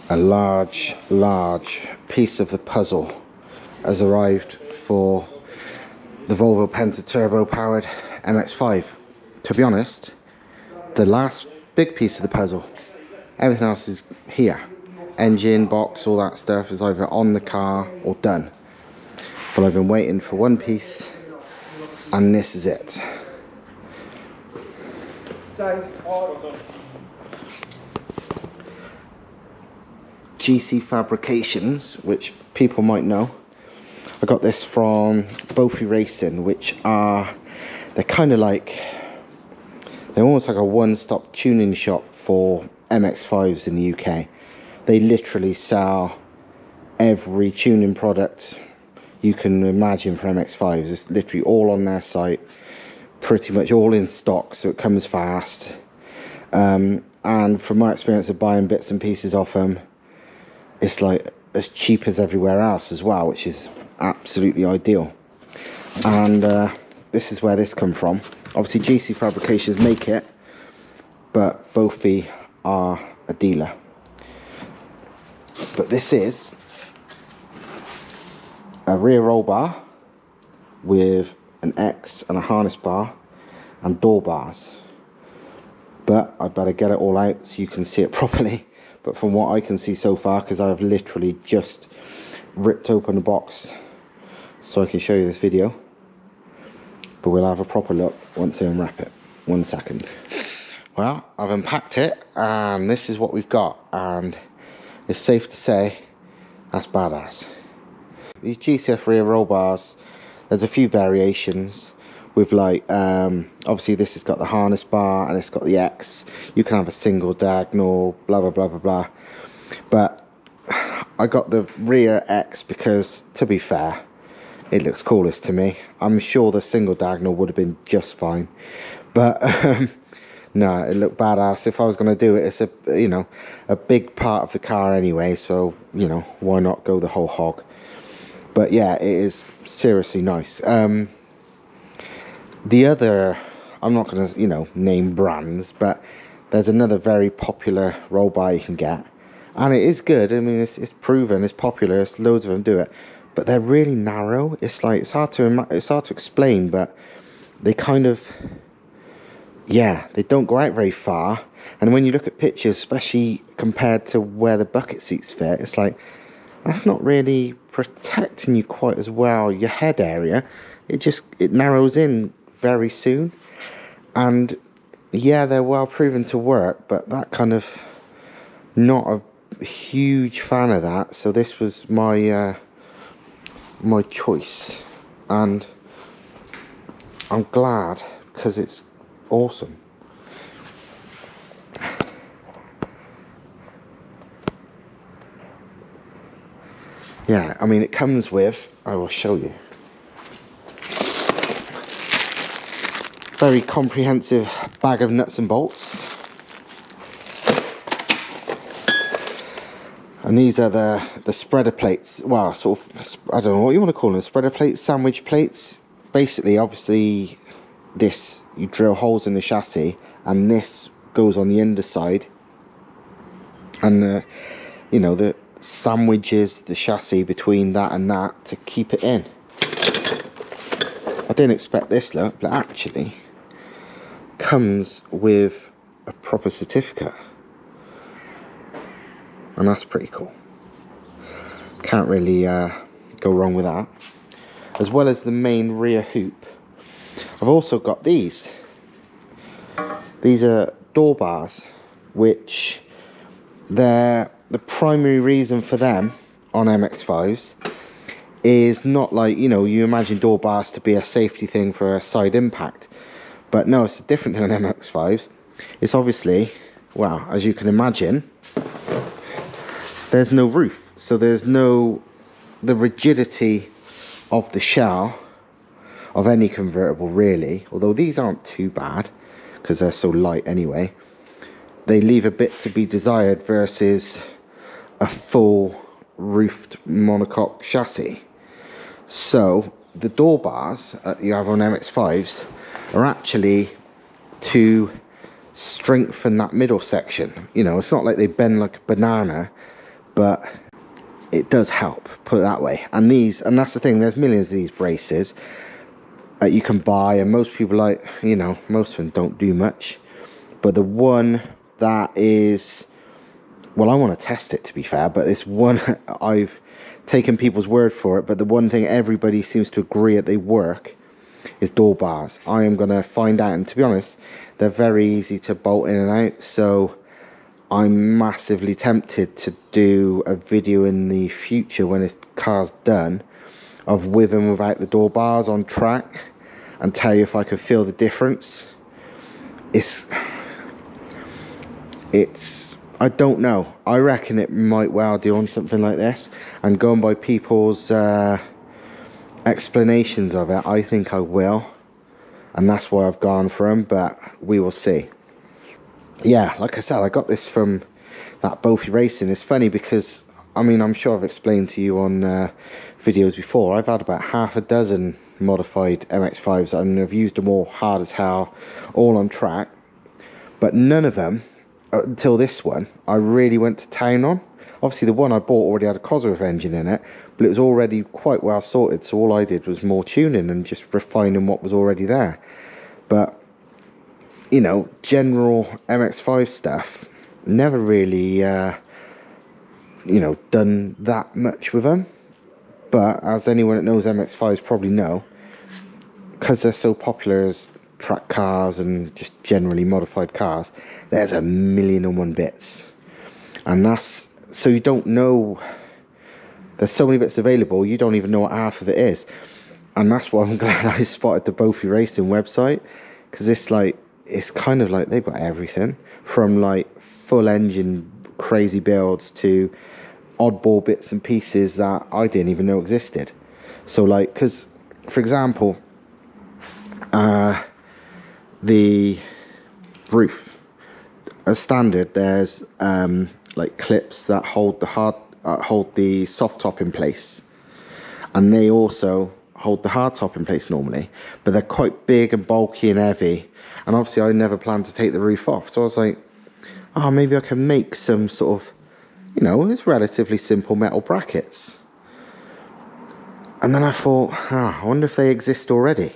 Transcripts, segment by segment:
A large piece of the puzzle has arrived for the Volvo Penta Turbo powered MX5. To be honest, the last big piece of the puzzle, everything else is here. Engine, box, all that stuff is either on the car or done. But I've been waiting for one piece, and this is it. GC Fabrications, which people might know. I got this from Volvo Racing, which are, they're kind of like, they're almost like a one-stop tuning shop for MX5s in the UK. They literally sell every tuning product you can imagine for MX5s. It's literally all on their site, pretty much all in stock, so it comes fast. And from my experience of buying bits and pieces off them, it's like as cheap as everywhere else as well, which is absolutely ideal. And this is where this comes from. Obviously GC Fabrications make it, but Volvo are a dealer. But this is a rear roll bar with an X and a harness bar and door bars. But I better get it all out so you can see it properly. But from what I can see so far, because I've literally just ripped open the box so I can show you this video, but we'll have a proper look once I unwrap it. 1 second. Well, I've unpacked it and this is what we've got, and it's safe to say that's badass. These GCF rear roll bars, there's a few variations with like, obviously this has got the harness bar and it's got the X. You can have a single diagonal, blah blah blah blah blah. But I got the rear X because, to be fair, it looks coolest to me. I'm sure the single diagonal would have been just fine, but no, it looked badass. If I was going to do it, it's a, you know, a big part of the car anyway, so you know, why not go the whole hog. But yeah, it is seriously nice. The other, I'm not going to, you know, name brands, but there's another very popular roll bar you can get, and it is good. I mean, it's proven, it's popular, it's loads of them do it, but they're really narrow. It's like, it's hard to explain, but they kind of, yeah, they don't go out very far. And when you look at pictures, especially compared to where the bucket seats fit, it's like, that's not really protecting you quite as well, your head area. It narrows in very soon. And yeah, they're well proven to work, but that kind of, not a huge fan of that. So this was my my choice, and I'm glad because it's awesome. Yeah, I mean, it comes with, I will show you, very comprehensive bag of nuts and bolts. And these are the spreader plates. Well, sort of, I don't know what you want to call them, spreader plates, sandwich plates. Basically, obviously, this, you drill holes in the chassis, and this goes on the underside. And the, you know, the sandwiches the chassis between that and that to keep it in. I didn't expect this look, but actually comes with a proper certificate, and that's pretty cool. Can't really go wrong with that. As well as the main rear hoop, I've also got these. These are door bars, which they're, the primary reason for them on MX5s is not like, you know, you imagine door bars to be a safety thing for a side impact, but no, it's different than MX5s. It's obviously, well, as you can imagine, there's no roof, so there's no, the rigidity of the shell of any convertible really, although these aren't too bad because they're so light anyway. They leave a bit to be desired versus a full roofed monocoque chassis. So the door bars that you have on MX5s are actually to strengthen that middle section. You know, it's not like they bend like a banana, but it does help, put it that way. And that's the thing, there's millions of these braces that you can buy, and most people, like, you know, most of them don't do much. But the one that is, well, I want to test it, to be fair, but it's one I've taken people's word for it, but the one thing everybody seems to agree that they work is door bars. I am going to find out, and to be honest, they're very easy to bolt in and out, so I'm massively tempted to do a video in the future when this car's done of with and without the door bars on track, and tell you if I can feel the difference. It's I don't know. I reckon it might well do on something like this, and going by people's explanations of it, I think I will, and that's why I've gone for them, but we will see. Yeah, like I said, I got this from that Volvo Racing. It's funny because, I mean, I'm sure I've explained to you on videos before, I've had about half a dozen modified MX5s, and I've used them all hard as hell, all on track, but none of them, until this one, I really went to town on. Obviously the one I bought already had a Cosworth engine in it, but it was already quite well sorted, so all I did was more tuning and just refining what was already there. But, you know, general MX5 stuff, never really, you know, done that much with them. But as anyone that knows MX5s probably know, because they're so popular as track cars and just generally modified cars, there's a million and one bits, and that's, so you don't know, there's so many bits available, you don't even know what half of it is. And that's why I'm glad I spotted the Volvo Racing website, because it's like, it's kind of like they've got everything from like full engine crazy builds to oddball bits and pieces that I didn't even know existed. So like, because for example, the roof, as standard, there's like clips that hold the soft top in place, and they also hold the hard top in place normally, but they're quite big and bulky and heavy, and obviously I never planned to take the roof off, so I was like, oh, maybe I can make some sort of, you know, it's relatively simple metal brackets. And then I thought, I wonder if they exist already.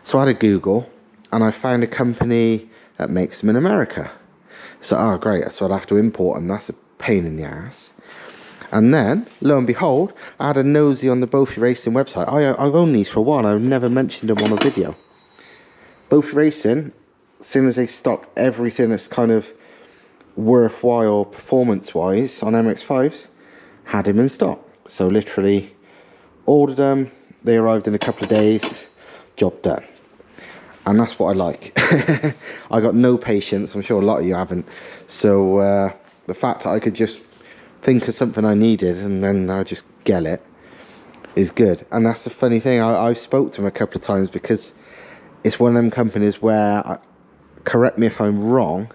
So I had a Google, and I found a company that makes them in America. So, oh great, so I'd have to import them. That's a pain in the ass. And then, lo and behold, I had a nosy on the Volvo Racing website. I've owned these for a while. I've never mentioned them on a video. Volvo Racing, as soon as they stock everything that's kind of worthwhile performance-wise on MX5s, had them in stock. So literally ordered them. They arrived in a couple of days. Job done. And that's what I like. I got no patience. I'm sure a lot of you haven't. So the fact that I could just think of something I needed and then I just get it is good. And that's the funny thing. I've spoke to them a couple of times, because it's one of them companies where, correct me if I'm wrong,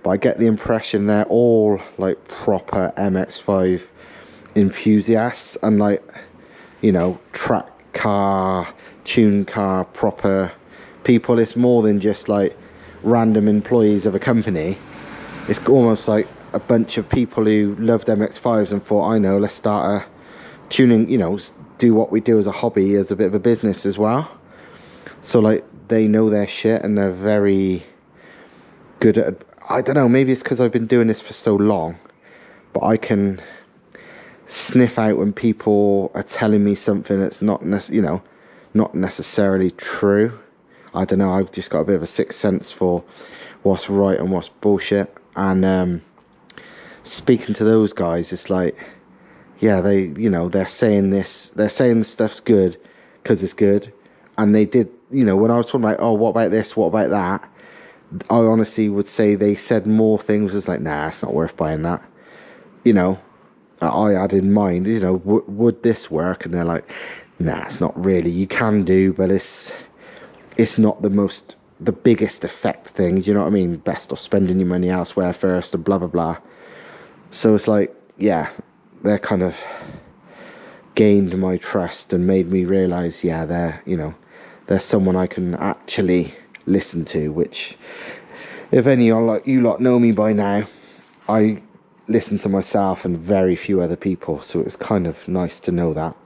but I get the impression they're all like proper MX5 enthusiasts and, like, you know, track car, tune car, proper people. It's more than just like random employees of a company. It's almost like a bunch of people who loved MX5s and thought, I know, let's start a tuning, you know, do what we do as a hobby, as a bit of a business as well. So like, they know their shit and they're very good at, I don't know, maybe it's because I've been doing this for so long, but I can sniff out when people are telling me something that's not necessarily true. I don't know, I've just got a bit of a sixth sense for what's right and what's bullshit. And speaking to those guys, it's like, yeah, they, you know, they're saying this, they're saying this stuff's good because it's good. And they did, you know, when I was talking about, oh, what about this, what about that, I honestly would say they said more things as like, nah, it's not worth buying that. You know, I had in mind, you know, would this work? And they're like, nah, it's not really. You can do, but it's not the biggest effect thing. You know what I mean? Best off spending your money elsewhere first and blah, blah, blah. So it's like, yeah, they're kind of gained my trust and made me realize, yeah, they're, you know, there's someone I can actually listen to, which If any of you lot know me by now, I listen to myself and very few other people, so it was kind of nice to know that.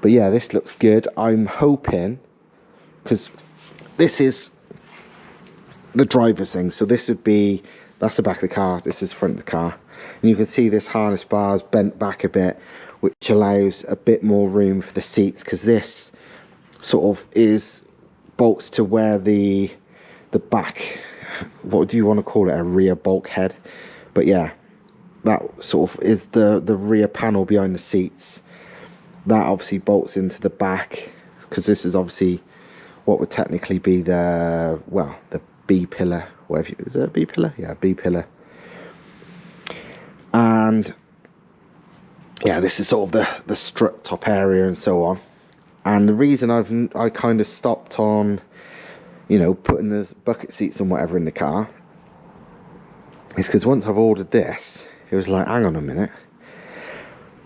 But yeah, this looks good. I'm hoping, because this is the driver's thing, so this would be, that's the back of the car, this is the front of the car, and you can see this harness bar is bent back a bit, which allows a bit more room for the seats, because this sort of is bolts to where the back, what do you want to call it, a rear bulkhead, but yeah, that sort of is the rear panel behind the seats. That obviously bolts into the back, because this is obviously what would technically be the, well, the B pillar, whatever, is it a B pillar? Yeah, B pillar. And yeah, this is sort of the strut top area and so on. And the reason I kind of stopped on, you know, putting the bucket seats and whatever in the car is because once I've ordered this, it was like, hang on a minute,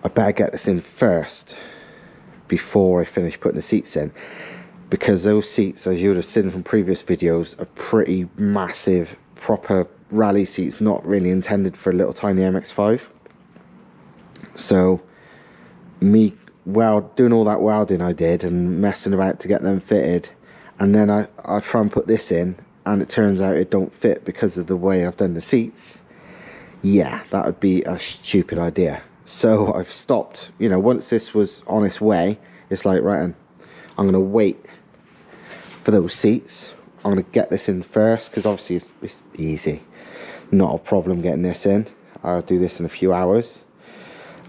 I better get this in first before I finish putting the seats in, because those seats, as you would have seen from previous videos, are pretty massive, proper rally seats, not really intended for a little tiny MX5. So me doing all that welding I did and messing about to get them fitted, and then I try and put this in and it turns out it don't fit because of the way I've done the seats. Yeah, that would be a stupid idea. So I've stopped, you know, once this was on its way, it's like, right, I'm going to wait for those seats. I'm going to get this in first, because obviously it's easy. Not a problem getting this in. I'll do this in a few hours.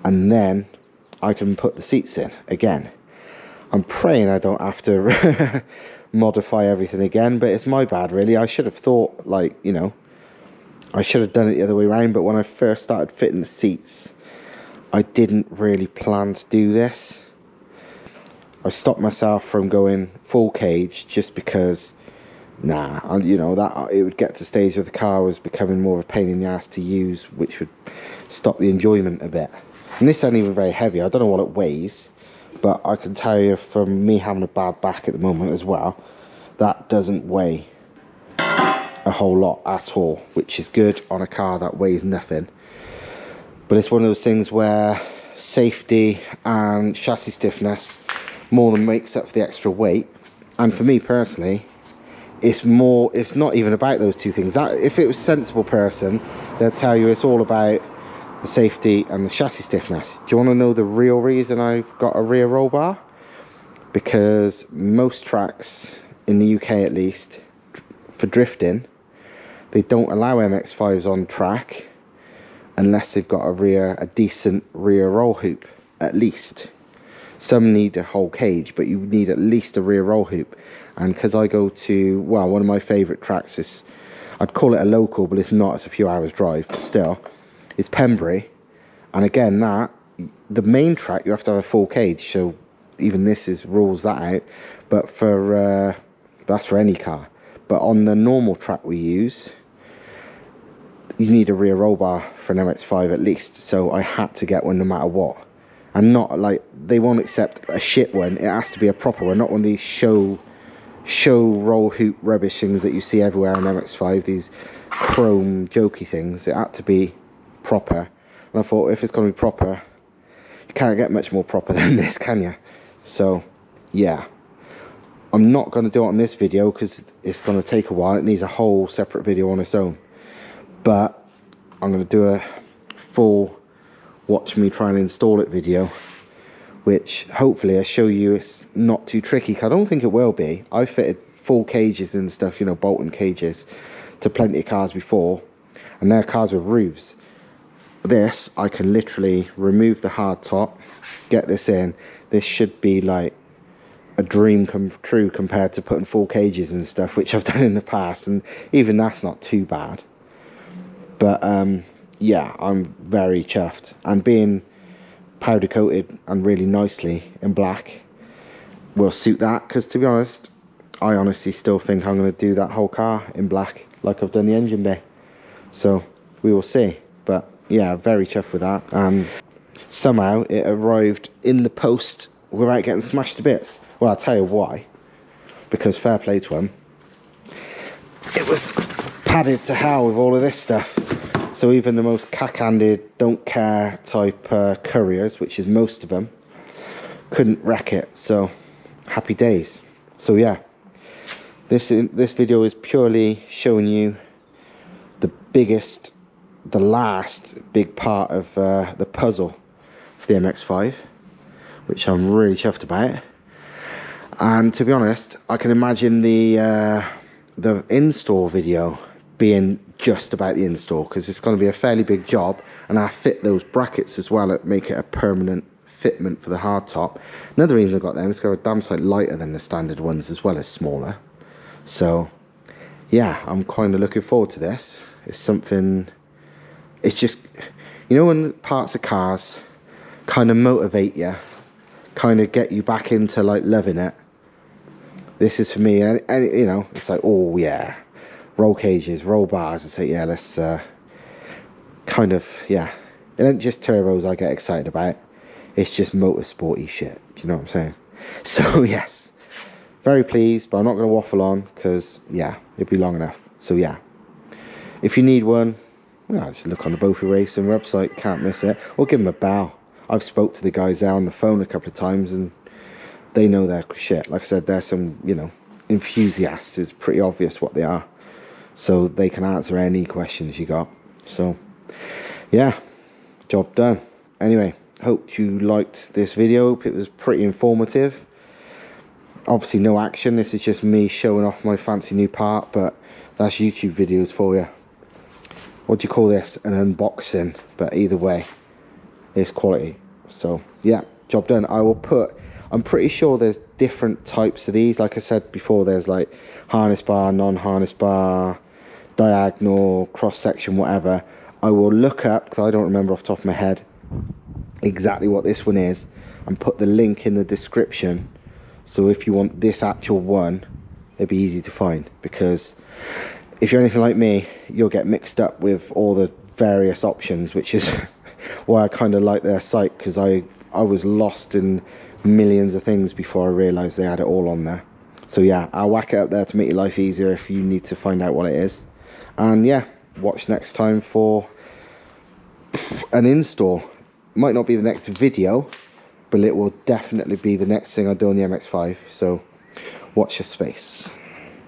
And then I can put the seats in again. I'm praying I don't have to modify everything again, but it's my bad, really. I should have thought, like, you know, I should have done it the other way around, but when I first started fitting the seats, I didn't really plan to do this. I stopped myself from going full cage just because, nah, you know, that it would get to a stage where the car was becoming more of a pain in the ass to use, which would stop the enjoyment a bit. And this isn't even very heavy. I don't know what it weighs, but I can tell you from me having a bad back at the moment as well, that doesn't weigh a whole lot at all, which is good on a car that weighs nothing. But it's one of those things where safety and chassis stiffness more than makes up for the extra weight. And for me personally, it's not even about those two things. That, if it was a sensible person, they'll tell you it's all about the safety and the chassis stiffness. Do you want to know the real reason I've got a rear roll bar? Because most tracks, in the UK at least, for drifting, they don't allow MX5s on track unless they've got a decent rear roll hoop, at least. Some need a whole cage, but you need at least a rear roll hoop. And because I go to, well, one of my favourite tracks is, I'd call it a local, but it's not, it's a few hours drive, but still, is Pembury. And again, the main track, you have to have a full cage, so even this rules that out. But for that's for any car. But on the normal track we use, you need a rear roll bar for an MX5 at least. So I had to get one no matter what. And not like, they won't accept a shit one. It has to be a proper one, not one of these show roll hoop rubbish things that you see everywhere on MX5, these chrome jokey things. It had to be proper. And I thought, if it's going to be proper, you can't get much more proper than this, can you? So yeah, I'm not going to do it on this video because it's going to take a while. It needs a whole separate video on its own. But I'm going to do a full watch me try and install it video, which hopefully I show you it's not too tricky. I don't think it will be. I fitted full cages and stuff, you know, Bolton cages, to plenty of cars before, and they're cars with roofs. This, I can literally remove the hard top, get this in. This should be like a dream come true compared to putting full cages and stuff, which I've done in the past, and even that's not too bad. But yeah, I'm very chuffed, and being powder coated and really nicely in black will suit that, because to be honest, I honestly still think I'm going to do that whole car in black like I've done the engine bay. So we will see. But yeah, very chuffed with that. And somehow it arrived in the post without getting smashed to bits. Well, I'll tell you why, because fair play to him, it was padded to hell with all of this stuff. So even the most cack-handed, don't care type couriers, which is most of them, couldn't wreck it. So happy days. So yeah, this video is purely showing you the last big part of the puzzle for the MX5, which I'm really chuffed about. And to be honest, I can imagine the install video being just about the install, because it's going to be a fairly big job, and I fit those brackets as well, make it a permanent fitment for the hardtop. Another reason I've got them is because they're a damn sight lighter than the standard ones, as well as smaller. So yeah, I'm kind of looking forward to this. It's something, it's just, you know, when parts of cars kind of motivate you, kind of get you back into like loving it. This is for me, and you know, it's like, oh yeah, roll cages, roll bars. It's like, yeah, let's kind of, yeah, it ain't just turbos I get excited about, it's just motorsporty shit. Do you know what I'm saying? So yes, very pleased, but I'm not going to waffle on, because yeah, it'd be long enough. So yeah, if you need one, well, just look on the Bofi Racing website, can't miss it, or give them a bell. I've spoke to the guys there on the phone a couple of times, and they know their shit. Like I said, they're some, you know, enthusiasts. It's pretty obvious what they are, so they can answer any questions you got. So yeah, job done. Anyway, hope you liked this video. Hope it was pretty informative. Obviously no action, this is just me showing off my fancy new part, but that's YouTube videos for you. What do you call this? An unboxing, but either way, it's quality. So yeah, job done. I will put, I'm pretty sure there's different types of these. Like I said before, there's like harness bar, non-harness bar, diagonal, cross section, whatever. I will look up, because I don't remember off the top of my head exactly what this one is, and put the link in the description. So if you want this actual one, it'd be easy to find, because if you're anything like me, you'll get mixed up with all the various options, which is why I kind of like their site, because I was lost in millions of things before I realized they had it all on there. So yeah, I'll whack it up there to make your life easier if you need to find out what it is. And yeah, watch next time for an install. Might not be the next video, but it will definitely be the next thing I do on the MX5. So watch your space.